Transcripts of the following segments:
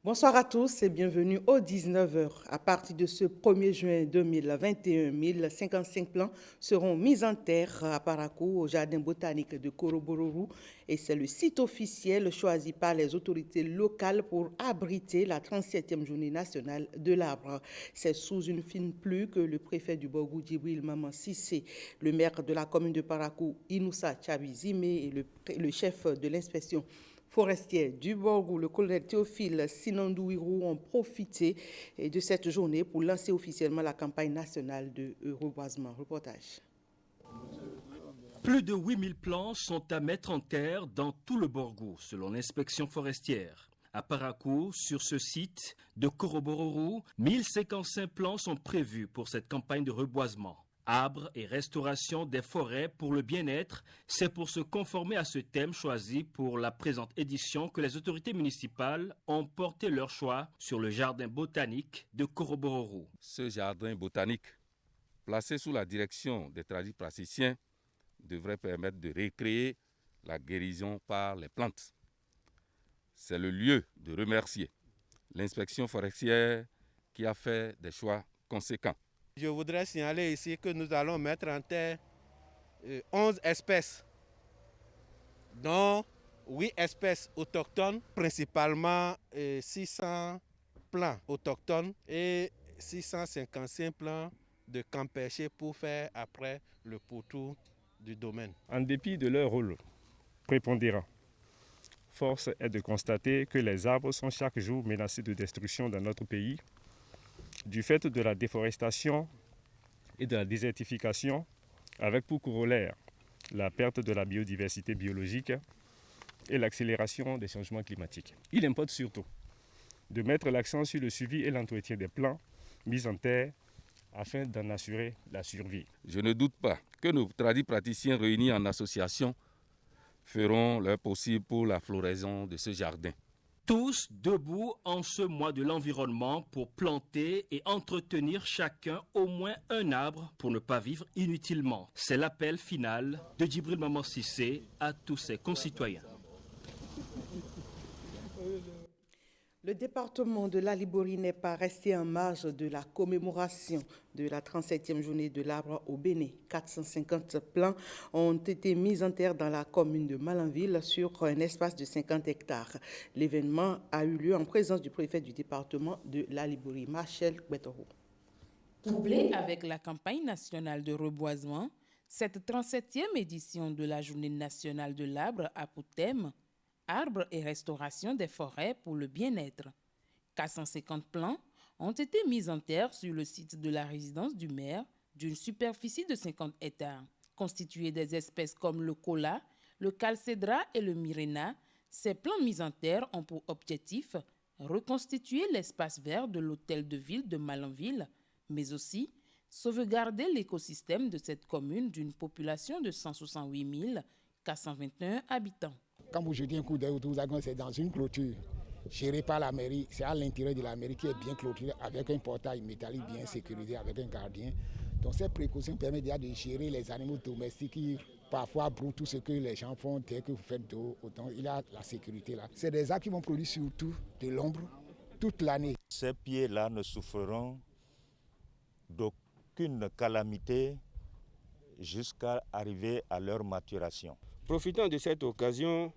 Bonsoir à tous et bienvenue au 19h. À partir de ce 1er juin 2021, 1055 plants seront mis en terre à Parakou, au jardin botanique de Korobororou, et c'est le site officiel choisi par les autorités locales pour abriter la 37e journée nationale de l'arbre. C'est sous une fine pluie que le préfet du Borgou, Djibril Maman Sissé, le maire de la commune de Parakou, Inoussa Chabizime, et le chef de l'inspection forestiers du Borgou, le colonel Théophile Sinandouirou ont profité de cette journée pour lancer officiellement la campagne nationale de reboisement. Reportage. Plus de 8000 plants sont à mettre en terre dans tout le Borgou, selon l'inspection forestière. À Parakou, sur ce site de Korobororou, 1055 plants sont prévus pour cette campagne de reboisement. Arbres et restauration des forêts pour le bien-être, c'est pour se conformer à ce thème choisi pour la présente édition que les autorités municipales ont porté leur choix sur le jardin botanique de Korobororou. Ce jardin botanique, placé sous la direction des tradipraticiens, devrait permettre de recréer la guérison par les plantes. C'est le lieu de remercier l'inspection forestière qui a fait des choix conséquents. Je voudrais signaler ici que nous allons mettre en terre 11 espèces, dont 8 espèces autochtones, principalement 600 plants autochtones et 655 plants de camp-perché pour faire après le pourtour du domaine. En dépit de leur rôle prépondérant, force est de constater que les arbres sont chaque jour menacés de destruction dans notre pays du fait de la déforestation et de la désertification, avec pour corollaire la perte de la biodiversité biologique et l'accélération des changements climatiques. Il importe surtout de mettre l'accent sur le suivi et l'entretien des plants mis en terre afin d'en assurer la survie. Je ne doute pas que nos tradipraticiens réunis en association feront leur possible pour la floraison de ce jardin. Tous debout en ce mois de l'environnement pour planter et entretenir chacun au moins un arbre pour ne pas vivre inutilement. C'est l'appel final de Djibril Maman Sissé à tous ses concitoyens. Le département de l'Alibori n'est pas resté en marge de la commémoration de la 37e journée de l'arbre au Bénin. 450 plants ont été mis en terre dans la commune de Malanville sur un espace de 50 hectares. L'événement a eu lieu en présence du préfet du département de l'Alibori, Marcel Guetoro. Couplée avec la campagne nationale de reboisement, cette 37e édition de la journée nationale de l'arbre a pour thème Arbres et restauration des forêts pour le bien-être. 450 plants ont été mis en terre sur le site de la résidence du maire d'une superficie de 50 hectares. Constitués des espèces comme le kola, le calcédra et le miréna, ces plants mis en terre ont pour objectif reconstituer l'espace vert de l'hôtel de ville de Malanville, mais aussi sauvegarder l'écosystème de cette commune d'une population de 168 421 habitants. Quand vous jetez un coup d'œil autour, c'est dans une clôture gérée par la mairie. C'est à l'intérieur de la mairie qui est bien clôturée avec un portail métallique bien sécurisé avec un gardien. Donc cette précaution permet déjà de gérer les animaux domestiques qui parfois brouillent tout ce que les gens font dès que vous faites d'eau. Autant il y a la sécurité là. C'est des arbres qui vont produire surtout de l'ombre toute l'année. Ces pieds-là ne souffriront d'aucune calamité jusqu'à arriver à leur maturation. Profitant de cette occasion,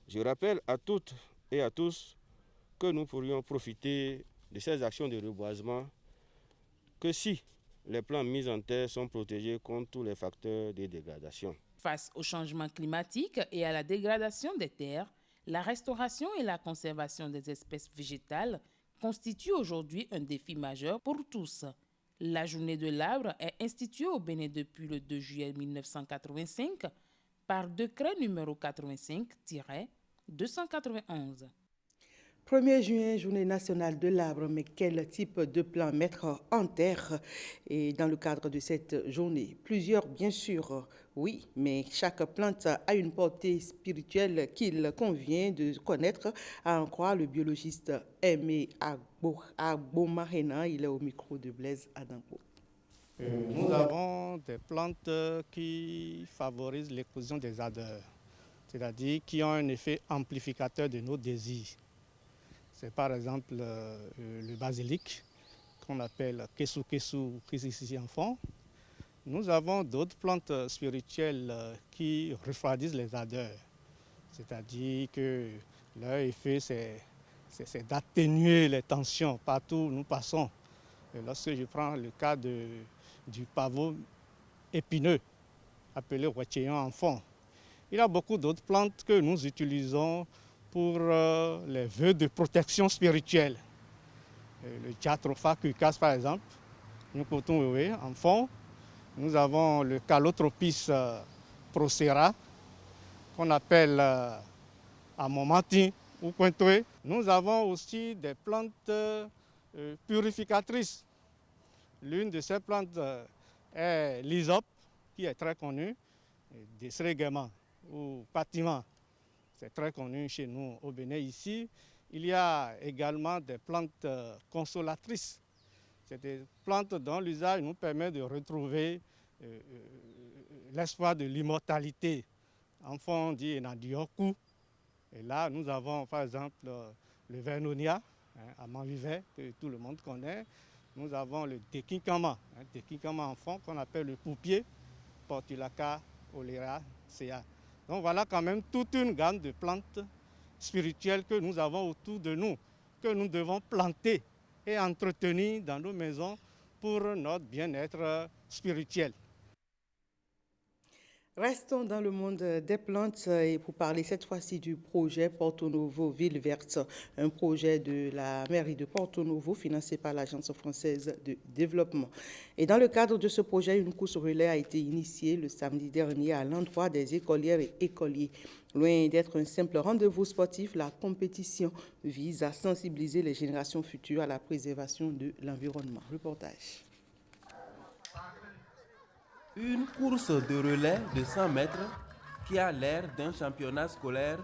je rappelle à toutes et à tous que nous pourrions profiter de ces actions de reboisement que si les plants mis en terre sont protégés contre tous les facteurs de dégradation. Face au changement climatique et à la dégradation des terres, la restauration et la conservation des espèces végétales constituent aujourd'hui un défi majeur pour tous. La journée de l'arbre est instituée au Bénin depuis le 2 juillet 1985 par décret numéro 85-291. 1er juin, journée nationale de l'arbre, mais quel type de plan mettre en terre et dans le cadre de cette journée? Plusieurs, bien sûr, oui, mais chaque plante a une portée spirituelle qu'il convient de connaître, à en croire le biologiste Aimé Agbomarena. Il est au micro de Blaise Adampo. Nous avons des plantes qui favorisent l'éclosion des ardeurs, c'est-à-dire qui ont un effet amplificateur de nos désirs. C'est par exemple le basilic, qu'on appelle Kesu Kesu Christ enfant. Nous avons d'autres plantes spirituelles qui refroidissent les ardeurs. C'est-à-dire que leur effet, c'est d'atténuer les tensions partout où nous passons. Et lorsque je prends le cas du pavot épineux, appelé Wacheyon enfant, il y a beaucoup d'autres plantes que nous utilisons pour les vœux de protection spirituelle. Le Diatropha cuicas, par exemple, Nyokoton enfant. Nous avons le Calotropis procera, qu'on appelle Amomantin ou Quintoé. Nous avons aussi des plantes purificatrices. L'une de ces plantes est l'hysope, qui est très connue, Desreguement ou Patiment. C'est très connu chez nous au Bénin ici. Il y a également des plantes consolatrices. C'est des plantes dont l'usage nous permet de retrouver l'espoir de l'immortalité. Enfant, on dit Enadioku. Et là, nous avons par exemple le Vernonia, à Manvivet, que tout le monde connaît. Nous avons le Tekinkama, Tekinkama enfant, qu'on appelle le poupier, Portulaca oleracea. Donc voilà quand même toute une gamme de plantes spirituelles que nous avons autour de nous, que nous devons planter et entretenir dans nos maisons pour notre bien-être spirituel. Restons dans le monde des plantes et pour parler cette fois-ci du projet Porto Novo Ville Verte, un projet de la mairie de Porto Novo financé par l'Agence française de développement. Et dans le cadre de ce projet, une course relais a été initiée le samedi dernier à l'endroit des écolières et écoliers. Loin d'être un simple rendez-vous sportif, la compétition vise à sensibiliser les générations futures à la préservation de l'environnement. Reportage. Une course de relais de 100 mètres qui a l'air d'un championnat scolaire,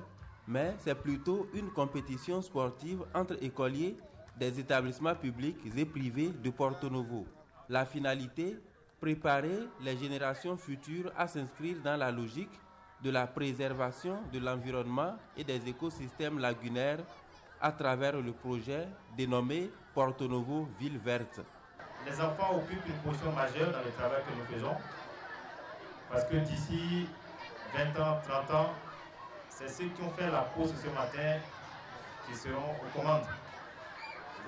mais c'est plutôt une compétition sportive entre écoliers des établissements publics et privés de Porto Novo. La finalité, préparer les générations futures à s'inscrire dans la logique de la préservation de l'environnement et des écosystèmes lagunaires à travers le projet dénommé Porto Novo Ville Verte. Les enfants occupent une position majeure dans le travail que nous faisons. Parce que d'ici 20 ans, 30 ans, c'est ceux qui ont fait la pause ce matin qui seront aux commandes.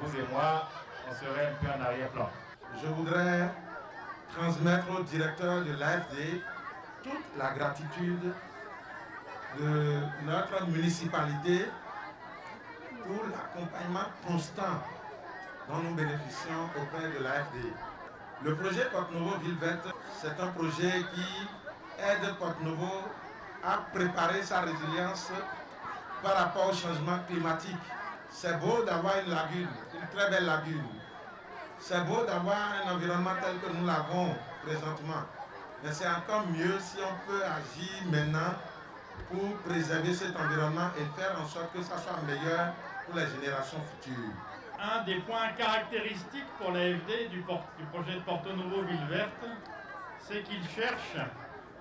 Vous et moi, on serait un peu en arrière-plan. Je voudrais transmettre au directeur de l'AFD toute la gratitude de notre municipalité pour l'accompagnement constant dont nous bénéficions auprès de l'AFD. Le projet Porto Novo Ville Verte, c'est un projet qui aide Porto Novo à préparer sa résilience par rapport au changement climatique. C'est beau d'avoir une lagune, une très belle lagune. C'est beau d'avoir un environnement tel que nous l'avons présentement. Mais c'est encore mieux si on peut agir maintenant pour préserver cet environnement et faire en sorte que ça soit meilleur pour les générations futures. Un des points caractéristiques pour l'AFD du projet de Porto Novo Ville Verte, c'est qu'il cherche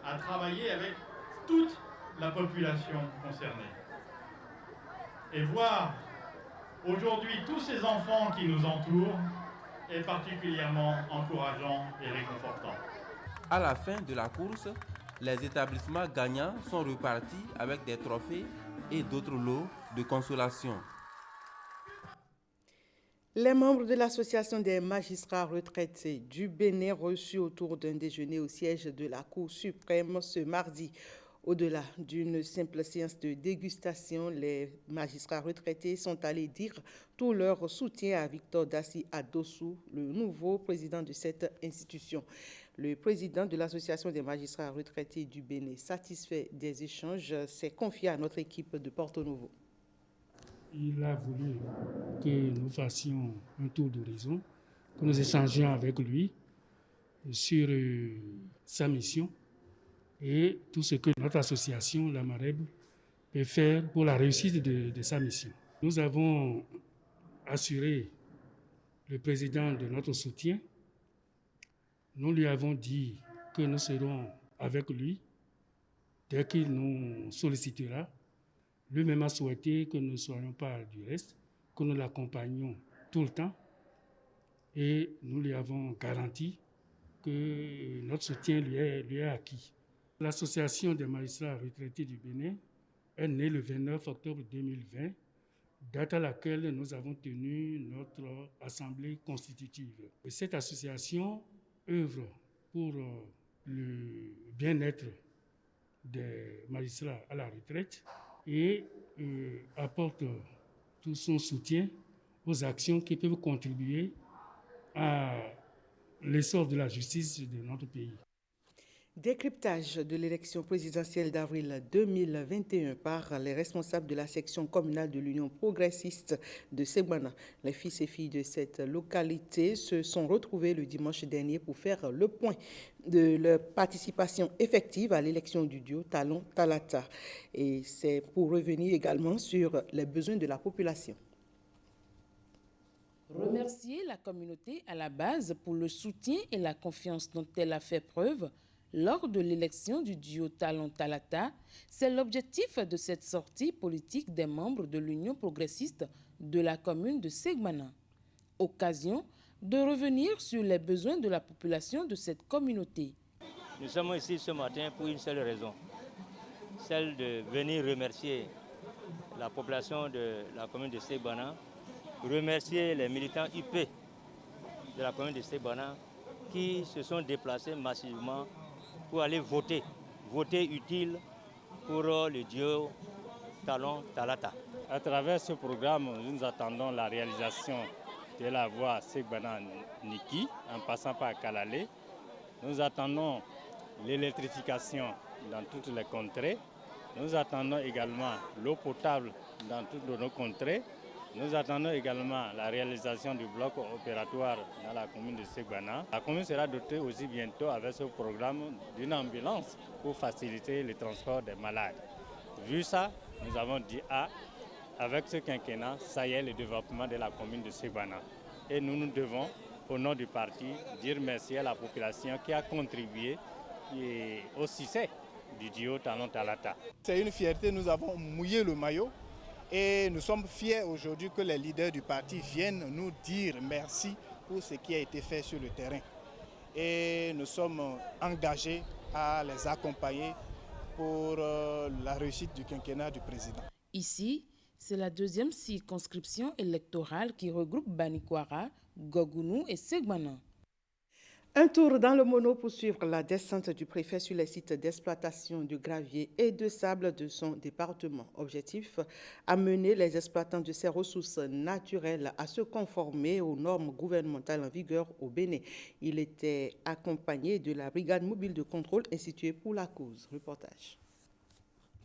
à travailler avec toute la population concernée. Et voir aujourd'hui tous ces enfants qui nous entourent est particulièrement encourageant et réconfortant. À la fin de la course, les établissements gagnants sont repartis avec des trophées et d'autres lots de consolation. Les membres de l'Association des magistrats retraités du Bénin reçus autour d'un déjeuner au siège de la Cour suprême ce mardi. Au-delà d'une simple séance de dégustation, les magistrats retraités sont allés dire tout leur soutien à Victor Dassi Adossou, le nouveau président de cette institution. Le président de l'Association des magistrats retraités du Bénin, satisfait des échanges, s'est confié à notre équipe de Porto Novo. Il a voulu que nous fassions un tour d'horizon, que nous échangions avec lui sur sa mission et tout ce que notre association, la Mareb, peut faire pour la réussite de sa mission. Nous avons assuré le président de notre soutien. Nous lui avons dit que nous serons avec lui dès qu'il nous sollicitera. Lui-même a souhaité que nous ne soyons pas du reste, que nous l'accompagnons tout le temps et nous lui avons garanti que notre soutien lui est acquis. L'Association des magistrats retraités du Bénin est née le 29 octobre 2020, date à laquelle nous avons tenu notre assemblée constitutive. Et cette association œuvre pour le bien-être des magistrats à la retraite et apporte tout son soutien aux actions qui peuvent contribuer à l'essor de la justice de notre pays. Décryptage de l'élection présidentielle d'avril 2021 par les responsables de la section communale de l'Union progressiste de Segbana. Les fils et filles de cette localité se sont retrouvés le dimanche dernier pour faire le point de leur participation effective à l'élection du duo Talon-Talata. Et c'est pour revenir également sur les besoins de la population. Remercier la communauté à la base pour le soutien et la confiance dont elle a fait preuve lors de l'élection du duo Talon-Talata, c'est l'objectif de cette sortie politique des membres de l'Union progressiste de la commune de Segbana. Occasion de revenir sur les besoins de la population de cette communauté. Nous sommes ici ce matin pour une seule raison, celle de venir remercier la population de la commune de Segbana, remercier les militants UP de la commune de Segbana qui se sont déplacés massivement pour aller voter utile pour le duo Talon-Talata. À travers ce programme, nous attendons la réalisation de la voie Segbana-Niki en passant par Kalale. Nous attendons l'électrification dans toutes les contrées. Nous attendons également l'eau potable dans toutes nos contrées. Nous attendons également la réalisation du bloc opératoire dans la commune de Segbana. La commune sera dotée aussi bientôt avec ce programme d'une ambulance pour faciliter le transport des malades. Vu ça, nous avons dit avec ce quinquennat, ça y est le développement de la commune de Segbana. Et nous devons, au nom du parti, dire merci à la population qui a contribué au succès du duo Talon-Talata. C'est une fierté, nous avons mouillé le maillot. Et nous sommes fiers aujourd'hui que les leaders du parti viennent nous dire merci pour ce qui a été fait sur le terrain. Et nous sommes engagés à les accompagner pour la réussite du quinquennat du président. Ici, c'est la deuxième circonscription électorale qui regroupe Banikwara, Gogounou et Segbana. Un tour dans le mono pour suivre la descente du préfet sur les sites d'exploitation de gravier et de sable de son département. Objectif, amener les exploitants de ces ressources naturelles à se conformer aux normes gouvernementales en vigueur au Bénin. Il était accompagné de la brigade mobile de contrôle instituée pour la cause. Reportage.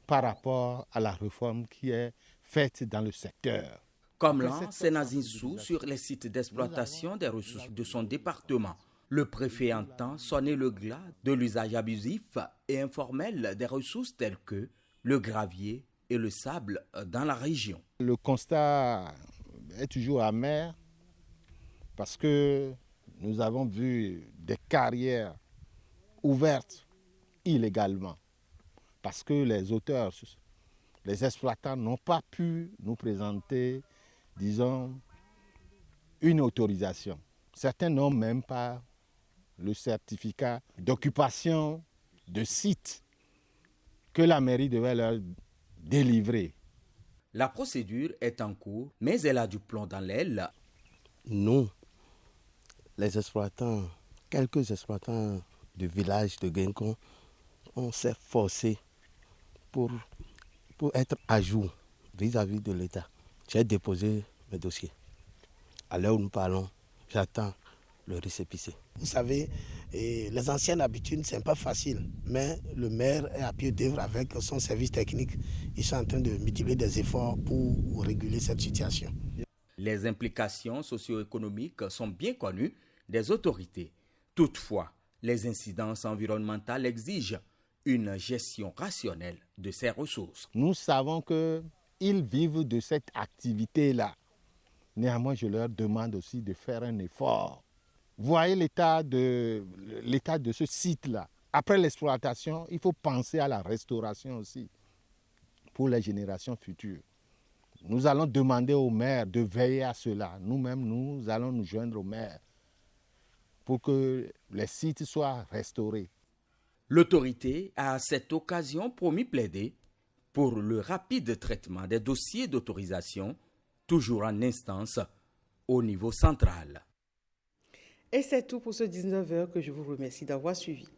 Par rapport à la réforme qui est faite dans le secteur. Comme là, c'est Nazinsou sur les sites d'exploitation des ressources de son département. Le préfet entend sonner le glas de l'usage abusif et informel des ressources telles que le gravier et le sable dans la région. Le constat est toujours amer parce que nous avons vu des carrières ouvertes illégalement parce que les auteurs, les exploitants n'ont pas pu nous présenter, disons, une autorisation. Certains n'ont même pas le certificat d'occupation de site que la mairie devait leur délivrer. La procédure est en cours, mais elle a du plomb dans l'aile. Nous, les exploitants, quelques exploitants du village de Guincon, on s'est forcé pour être à jour vis-à-vis de l'État. J'ai déposé mes dossiers. À l'heure où nous parlons, j'attends le récépissé. Vous savez, les anciennes habitudes, ce n'est pas facile, mais le maire est à pied d'œuvre avec son service technique. Ils sont en train de multiplier des efforts pour réguler cette situation. Les implications socio-économiques sont bien connues des autorités. Toutefois, les incidences environnementales exigent une gestion rationnelle de ces ressources. Nous savons qu'ils vivent de cette activité-là. Néanmoins, je leur demande aussi de faire un effort. Voyez l'état de ce site-là. Après l'exploitation, il faut penser à la restauration aussi pour les générations futures. Nous allons demander au maire de veiller à cela. Nous-mêmes, nous allons nous joindre au maire pour que les sites soient restaurés. L'autorité a à cette occasion promis plaider pour le rapide traitement des dossiers d'autorisation, toujours en instance au niveau central. Et c'est tout pour ce 19h que je vous remercie d'avoir suivi.